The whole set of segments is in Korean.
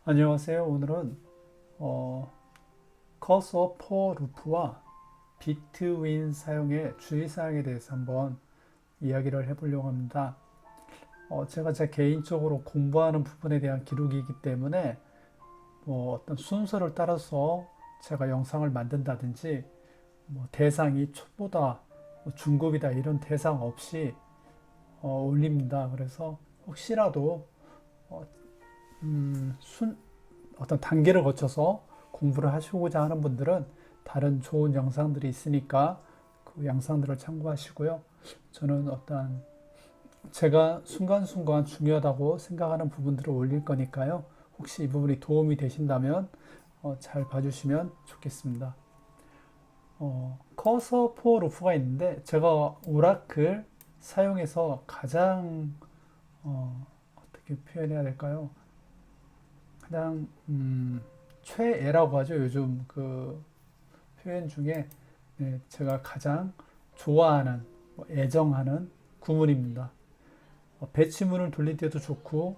안녕하세요. 오늘은 커서 포 루프와 비트윈 사용의 주의사항에 대해서 한번 이야기를 해보려고 합니다. 제가 제 개인적으로 공부하는 부분에 대한 기록이기 때문에 뭐 어떤 순서를 따라서 제가 영상을 만든다든지 뭐 대상이 초보다 중급이다 이런 대상 없이 올립니다. 그래서 혹시라도 어, 순 어떤 단계를 거쳐서 공부를 하시고자 하는 분들은 다른 좋은 영상들이 있으니까 그 영상들을 참고하시고요. 저는 어떤 제가 순간순간 중요하다고 생각하는 부분들을 올릴 거니까요. 혹시 이 부분이 도움이 되신다면 잘 봐주시면 좋겠습니다. 커서 포 루프가 있는데 제가 오라클 사용해서 가장 어떻게 표현해야 될까요? 가장 최애라고 하죠. 요즘 그 표현 중에 네, 제가 가장 좋아하는 애정하는 구문입니다. 배치문을 돌릴 때도 좋고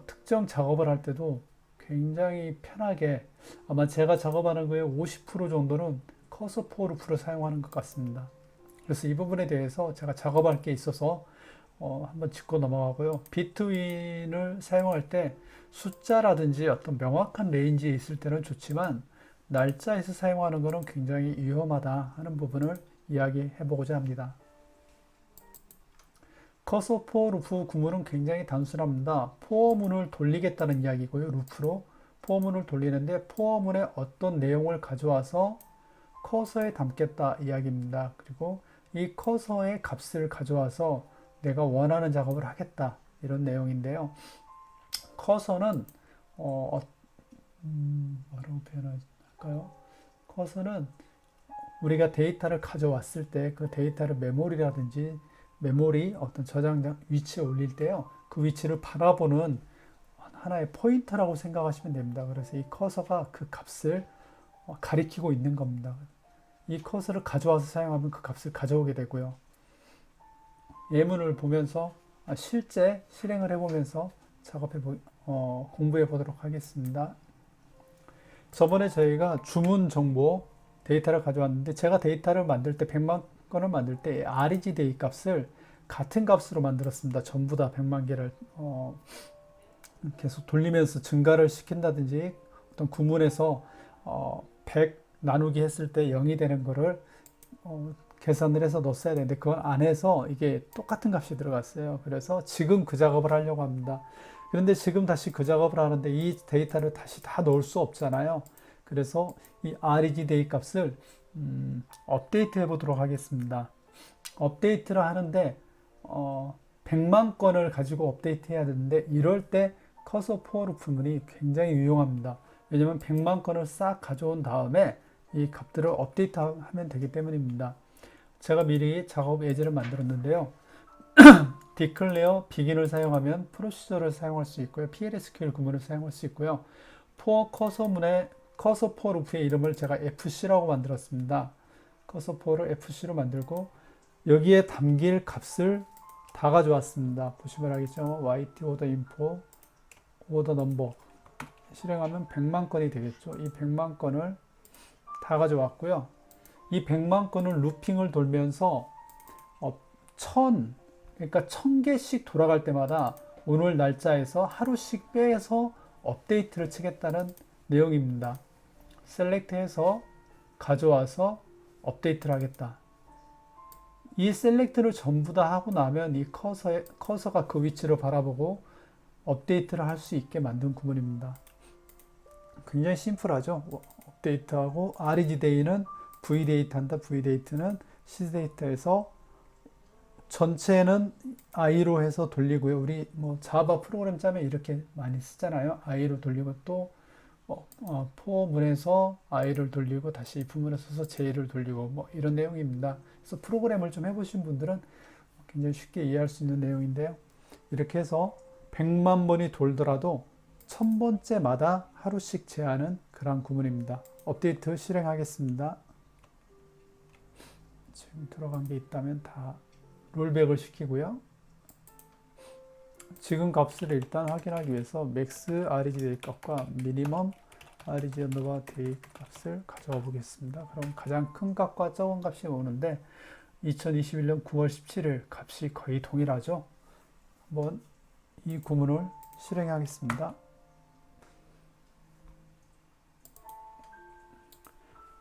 특정 작업을 할 때도 굉장히 편하게 아마 제가 작업하는 거의 50% 정도는 커서 포르프를 사용하는 것 같습니다. 그래서 이 부분에 대해서 제가 작업할 게 있어서 한번 짚고 넘어가고요. 비트윈을 사용할 때 숫자라든지 어떤 명확한 레인지에 있을 때는 좋지만 날짜에서 사용하는 것은 굉장히 위험하다 하는 부분을 이야기해 보고자 합니다. 커서 포 루프 구문은 굉장히 단순합니다. 포어문을 돌리겠다는 이야기고요. 루프로 포어문을 돌리는데 포어문에 어떤 내용을 가져와서 커서에 담겠다 이야기입니다. 그리고 이 커서의 값을 가져와서 내가 원하는 작업을 하겠다 이런 내용인데요. 커서는 뭐라고 표현할까요? 커서는 우리가 데이터를 가져왔을 때 그 데이터를 메모리라든지 메모리 어떤 저장장 위치에 올릴 때요. 그 위치를 바라보는 하나의 포인터라고 생각하시면 됩니다. 그래서 이 커서가 그 값을 가리키고 있는 겁니다. 이 커서를 가져와서 사용하면 그 값을 가져오게 되고요. 예문을 보면서 실제 실행을 해보면서 공부해 보도록 하겠습니다. 저번에 저희가 주문 정보 데이터를 가져왔는데 제가 데이터를 만들 때 100만 건을 만들 때 REG 데이 값을 같은 값으로 만들었습니다. 전부 다 100만 개를 계속 돌리면서 증가를 시킨다든지 어떤 구문에서 100 나누기 했을 때 0이 되는 거를 계산을 해서 넣었어야 되는데 그건 안 해서 이게 똑같은 값이 들어갔어요. 그래서 지금 그 작업을 하려고 합니다. 그런데 지금 다시 그 작업을 하는데 이 데이터를 다시 다 넣을 수 없잖아요. 그래서 이 REG 데이 값을 업데이트 해 보도록 하겠습니다. 업데이트를 하는데 100만 건을 가지고 업데이트 해야 되는데 이럴 때 커서 포어로 부분이 굉장히 유용합니다. 왜냐면 100만 건을 싹 가져온 다음에 이 값들을 업데이트 하면 되기 때문입니다. 제가 미리 작업 예제를 만들었는데요. declare begin을 사용하면 프로시저를 사용할 수 있고요. PLSQL 구문을 사용할 수 있고요. for 커서문의 커서 for 루프의 이름을 제가 FC라고 만들었습니다. 커서 for를 FC로 만들고 여기에 담길 값을 다 가져왔습니다. 보시면 알겠죠? YT order info order number 실행하면 100만 건이 되겠죠. 이 100만 건을 다 가져왔고요. 이 100만 건을 루핑을 돌면서 1000 그러니까 1000개씩 돌아갈 때마다 오늘 날짜에서 하루씩 빼서 업데이트를 치겠다는 내용입니다. 셀렉트해서 가져와서 업데이트를 하겠다. 이 셀렉트를 전부 다 하고 나면 이 커서가 그 위치를 바라보고 업데이트를 할 수 있게 만든 구문입니다. 굉장히 심플하죠. 업데이트하고 REG 데이는 VDate 한다. VDate는 시데이터에서 전체는 i로 해서 돌리고요. 우리 뭐 자바 프로그램 짜면 이렇게 많이 쓰잖아요. i로 돌리고 또 포문에서 i를 돌리고 다시 부문에 써서 j를 돌리고 뭐 이런 내용입니다. 그래서 프로그램을 좀 해보신 분들은 굉장히 쉽게 이해할 수 있는 내용인데요. 이렇게 해서 100만 번이 돌더라도 1000번째마다 하루씩 제하는 그런 구문입니다. 업데이트 실행하겠습니다. 지금 들어간 게 있다면 다 롤백을 시키고요. 지금 값을 일단 확인하기 위해서 맥스 REG 데이 값과 미니멈 REG 언더바 데이 값을 가져와 보겠습니다. 그럼 가장 큰 값과 적은 값이 오는데 2021년 9월 17일 값이 거의 동일하죠. 한번 이 구문을 실행해 하겠습니다.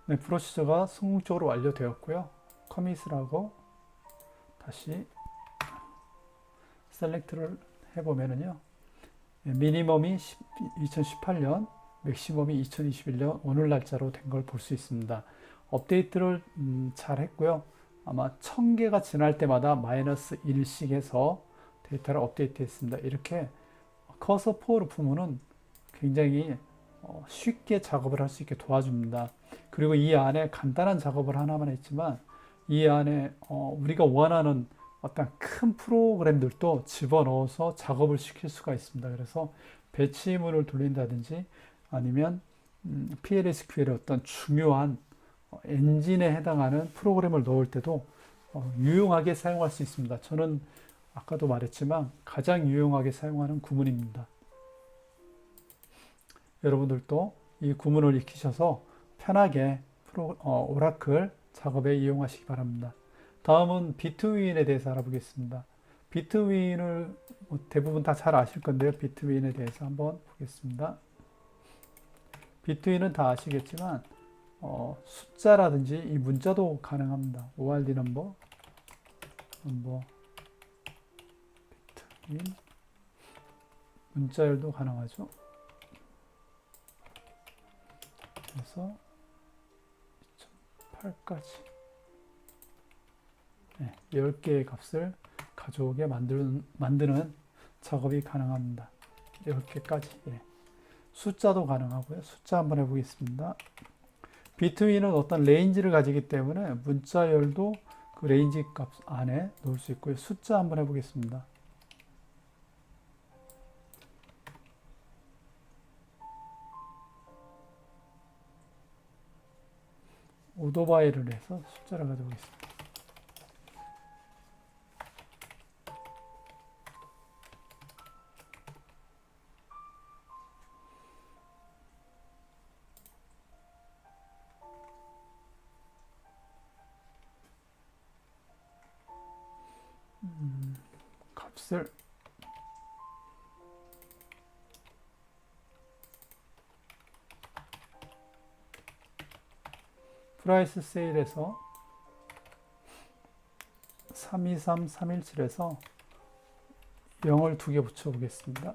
네, 프로시저가 성공적으로 완료되었고요. 커밋을 하고 다시 셀렉트를 해보면은요. 미니멈이 2018년, 맥시멈이 2021년 오늘 날짜로 된 걸 볼 수 있습니다. 업데이트를 잘 했고요. 아마 1000개가 지날 때마다 마이너스 1씩 해서 데이터를 업데이트 했습니다. 이렇게 커서 포를 품으면 굉장히 쉽게 작업을 할 수 있게 도와줍니다. 그리고 이 안에 간단한 작업을 하나만 했지만 이 안에 우리가 원하는 어떤 큰 프로그램들도 집어넣어서 작업을 시킬 수가 있습니다. 그래서 배치문을 돌린다든지 아니면 PLSQL의 어떤 중요한 엔진에 해당하는 프로그램을 넣을 때도 유용하게 사용할 수 있습니다. 저는 아까도 말했지만 가장 유용하게 사용하는 구문입니다. 여러분들도 이 구문을 익히셔서 편하게 오라클 작업에 이용하시기 바랍니다. 다음은 비트윈에 대해서 알아보겠습니다. 비트윈을 대부분 다 잘 아실 건데요. 비트윈에 대해서 한번 보겠습니다. 비트윈은 다 아시겠지만 숫자라든지 이 문자도 가능합니다. ORD 넘버, 비트윈, 문자열도 가능하죠. 그래서 2008까지 10개의 값을 가져오게 만드는 작업이 가능합니다. 10개까지. 숫자도 가능하고요. 숫자 한번 해보겠습니다. 비트윈은 어떤 레인지를 가지기 때문에 문자열도 그 레인지 값 안에 넣을 수 있고요. 숫자 한번 해보겠습니다. 오토바이를 해서 숫자를 가져보겠습니다. 값을 프라이스 세일에서 323317에서 0을 2개 붙여보겠습니다.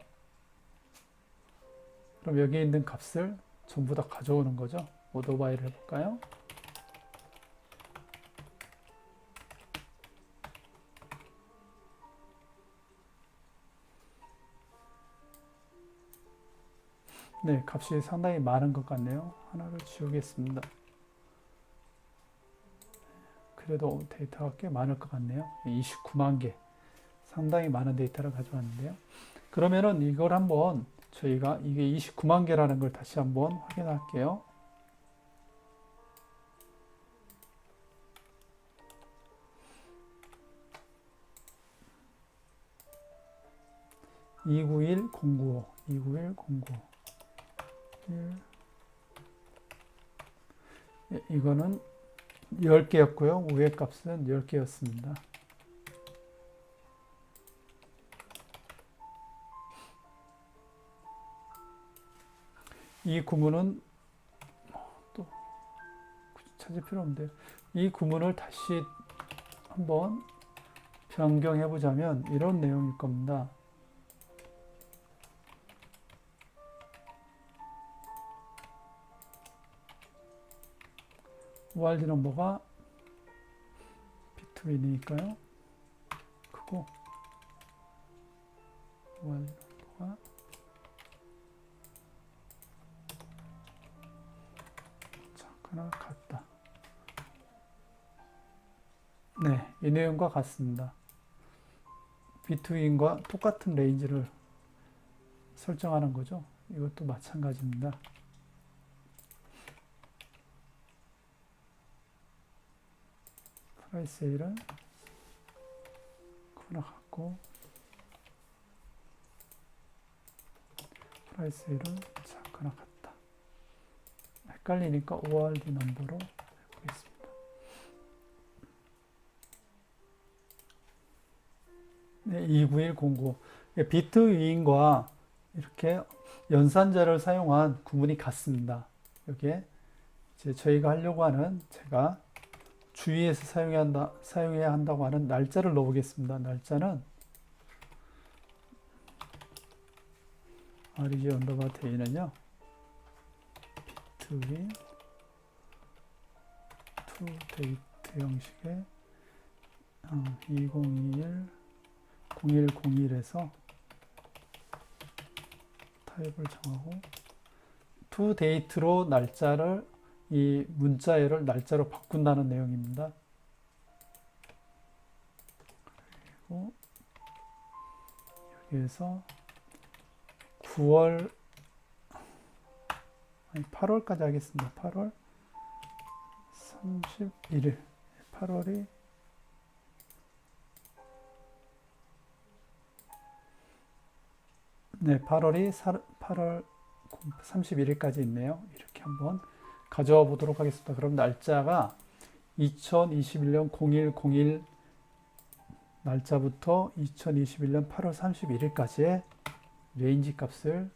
그럼 여기 있는 값을 전부 다 가져오는 거죠. 오토바이를 해볼까요? 네, 값이 상당히 많은 것 같네요. 하나를 지우겠습니다. 그래도 데이터가 꽤 많을 것 같네요. 29만 개. 상당히 많은 데이터를 가져왔는데요. 그러면은 이걸 한번 저희가 이게 29만 개라는 걸 다시 한번 확인할게요. (291) 095 291 095 이거는 10개였고요. 위의 값은 10개였습니다. 이 구문은 또 굳이 찾을 필요 없는데 이 구문을 다시 한번 변경해 보자면 이런 내용일 겁니다. ORD 넘버가 비트윈이니까요. 크고 ORD 넘버가 작거나 같다. 네, 이 내용과 같습니다. 비트윈과 똑같은 레인지를 설정하는 거죠. 이것도 마찬가지입니다. 프라이스 세일은 그거나 같고 프라이스 1은 작거나 같다. 헷갈리니까 ORD 넘버로 해보겠습니다. 네, 29109. 비트 위인과 이렇게 연산자를 사용한 구문이 같습니다. 여기에 이제 저희가 하려고 하는, 제가 주의해서 사용해야 한다고 하는 날짜를 넣어보겠습니다. 날짜는 reg 언더바 day는요, 비트윈 to date 형식의 2021 0101에서 타입을 정하고 to date로 날짜를, 이 문자열을 날짜로 바꾼다는 내용입니다. 그리고 여기에서 8월까지 하겠습니다. 8월 31일. 8월이 네, 8월 31일까지 있네요. 이렇게 한번 가져와 보도록 하겠습니다. 그럼 날짜가 2021년 0101 날짜부터 2021년 8월 31일까지의 레인지 값을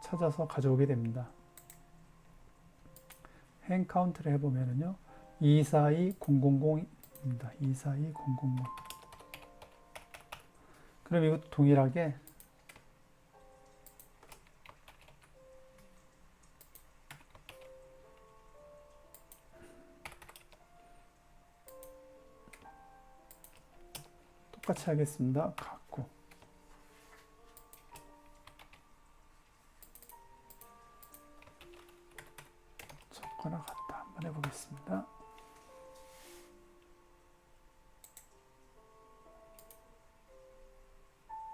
찾아서 가져오게 됩니다. 행 카운트를 해보면요, 242000입니다. 242000. 그럼 이것도 동일하게 똑같이 하겠습니다. 같고 적거나 같다 한번 해보겠습니다.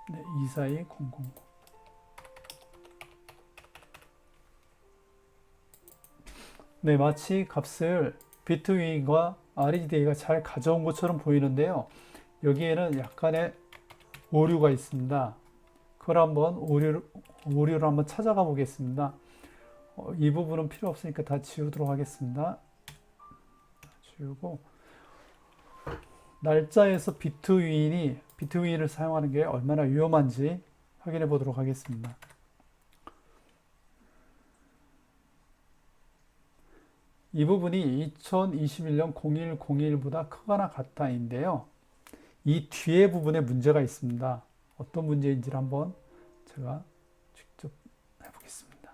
네, 242000. 네, 마치 값을 비트윈과 REDA가 잘 가져온 것처럼 보이는데요. 여기에는 약간의 오류가 있습니다. 그걸 한번 오류를 한번 찾아가 보겠습니다. 이 부분은 필요 없으니까 다 지우도록 하겠습니다. 지우고, 날짜에서 비트윈을 사용하는 게 얼마나 위험한지 확인해 보도록 하겠습니다. 이 부분이 2021년 0101보다 크거나 같다인데요. 이 뒤에 부분에 문제가 있습니다. 어떤 문제인지를 한번 제가 직접 해보겠습니다.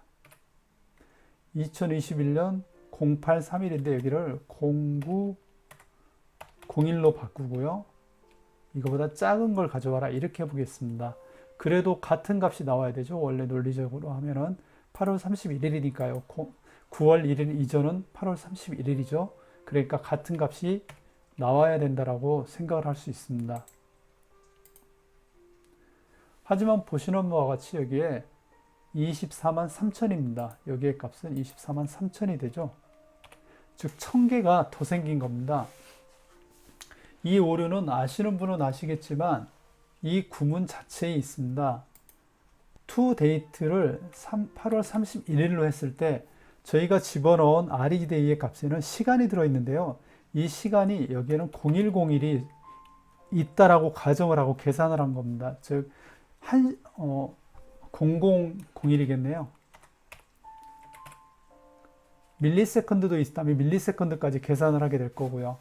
2021년 0831인데 여기를 0901로 바꾸고요. 이거보다 작은 걸 가져와라 이렇게 해보겠습니다. 그래도 같은 값이 나와야 되죠. 원래 논리적으로 하면은 8월 31일이니까요. 9월 1일 이전은 8월 31일이죠. 그러니까 같은 값이 나와야 된다라고 생각을 할 수 있습니다. 하지만 보시는 바와 같이 여기에 24만 3천입니다. 여기의 값은 24만 3천이 되죠. 즉 1000개가 더 생긴 겁니다. 이 오류는 아시는 분은 아시겠지만 이 구문 자체에 있습니다. to date를 8월 31일로 했을 때 저희가 집어넣은 REDA의 값에는 시간이 들어있는데요. 이 시간이 여기에는 0101이 있다라고 가정을 하고 계산을 한 겁니다. 즉, 0001이겠네요. 밀리세컨드도 있다면 밀리세컨드까지 계산을 하게 될 거고요.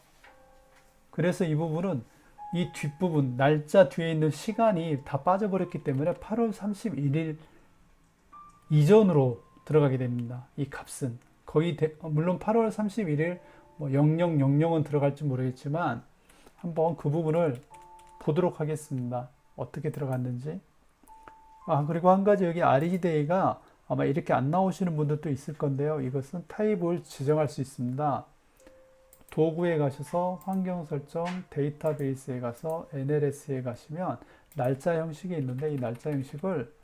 그래서 이 부분은 이 뒷부분, 날짜 뒤에 있는 시간이 다 빠져버렸기 때문에 8월 31일 이전으로 들어가게 됩니다. 이 값은. 거의, 물론 8월 31일 0000은 들어갈지 모르겠지만 한번 그 부분을 보도록 하겠습니다. 어떻게 들어갔는지. 그리고 한 가지 여기 REDA가 아마 이렇게 안 나오시는 분들도 있을 건데요. 이것은 타입을 지정할 수 있습니다. 도구에 가셔서 환경 설정, 데이터베이스에 가서 NLS에 가시면 날짜 형식이 있는데 이 날짜 형식을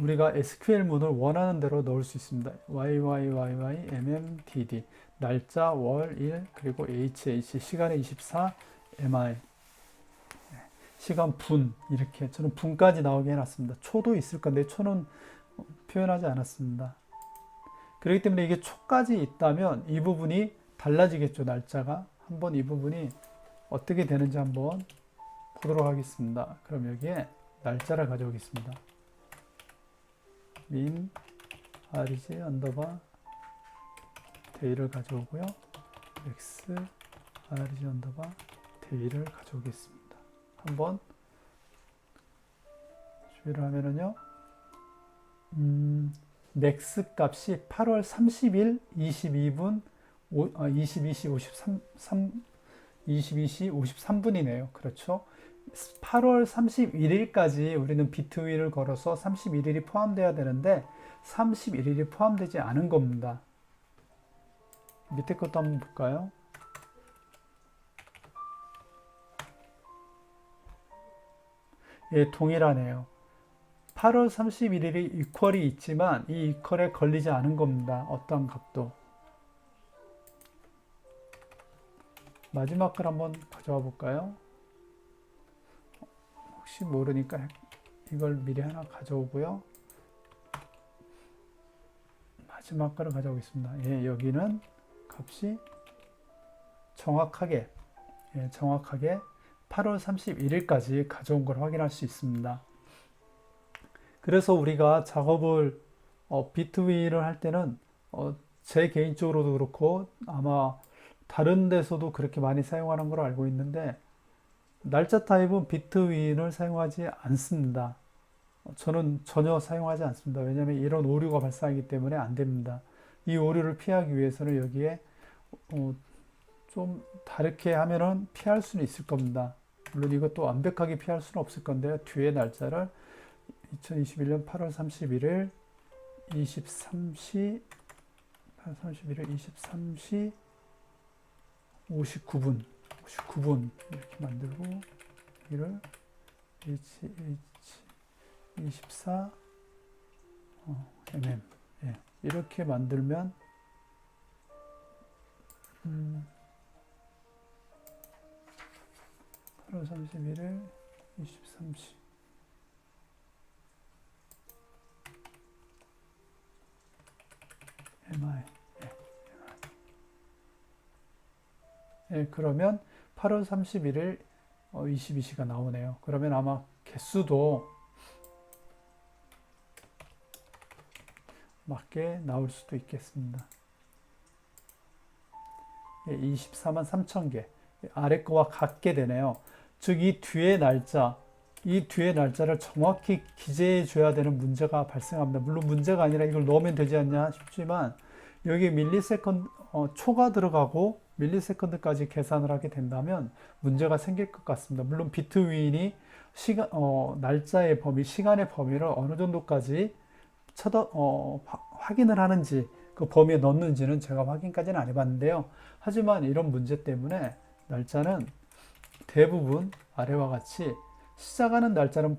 우리가 SQL문을 원하는 대로 넣을 수 있습니다. YYYY MMDD 날짜, 월, 일, 그리고 HH 시간에 24, MI 시간 분 이렇게 저는 분까지 나오게 해놨습니다. 초도 있을 건데 초는 표현하지 않았습니다. 그렇기 때문에 이게 초까지 있다면 이 부분이 달라지겠죠. 날짜가. 한번 이 부분이 어떻게 되는지 한번 보도록 하겠습니다. 그럼 여기에 날짜를 가져오겠습니다. min rg 언더바 day를 가져오고요. x rg 언더바 day를 가져오겠습니다. 한번 준비를 하면은요. 맥스 값이 8월 30일 22분 22시 53분이네요. 그렇죠? 8월 31일까지 우리는 비트윈을 걸어서 31일이 포함되어야 되는데 31일이 포함되지 않은 겁니다. 밑에 것도 한번 볼까요? 예, 동일하네요. 8월 31일이 이퀄이 있지만 이 이퀄에 걸리지 않은 겁니다. 어떠한 값도. 마지막 걸 한번 가져와 볼까요? 혹시 모르니까 이걸 미리 하나 가져오고요. 마지막 거를 가져오겠습니다. 예, 여기는 값이 정확하게 8월 31일까지 가져온 걸 확인할 수 있습니다. 그래서 우리가 작업을 비트윈을 할 때는 제 개인적으로도 그렇고 아마 다른 데서도 그렇게 많이 사용하는 걸 알고 있는데 날짜 타입은 비트윈을 사용하지 않습니다. 저는 전혀 사용하지 않습니다. 왜냐하면 이런 오류가 발생하기 때문에 안 됩니다. 이 오류를 피하기 위해서는 여기에 좀 다르게 하면은 피할 수는 있을 겁니다. 물론 이것도 완벽하게 피할 수는 없을 건데요. 뒤에 날짜를 2021년 8월 31일 23시 59분 이렇게 만들고 여기를 H24 mm 예, 이렇게 만들면 8월 31일 23시 MI 예, 그러면 8월 31일 22시가 나오네요. 그러면 아마 개수도 맞게 나올 수도 있겠습니다. 예, 24만 3천 개 아래 거와 같게 되네요. 즉 이 뒤에 날짜를 정확히 기재해 줘야 되는 문제가 발생합니다. 물론 문제가 아니라 이걸 넣으면 되지 않냐 싶지만 여기 밀리세컨드 초가 들어가고 밀리세컨드까지 계산을 하게 된다면 문제가 생길 것 같습니다. 물론 비트윈이 날짜의 범위, 시간의 범위를 어느 정도까지 확인을 하는지 그 범위에 넣는지는 제가 확인까지는 안 해봤는데요. 하지만 이런 문제 때문에 날짜는 대부분 아래와 같이 시작하는 날짜는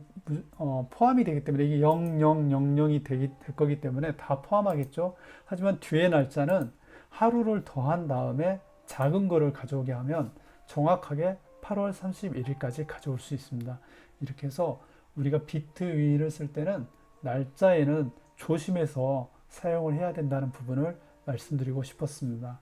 포함이 되기 때문에 이게 0000이 될 거기 때문에 다 포함하겠죠. 하지만 뒤에 날짜는 하루를 더한 다음에 작은 거를 가져오게 하면 정확하게 8월 31일까지 가져올 수 있습니다. 이렇게 해서 우리가 비트윈을 쓸 때는 날짜에는 조심해서 사용을 해야 된다는 부분을 말씀드리고 싶었습니다.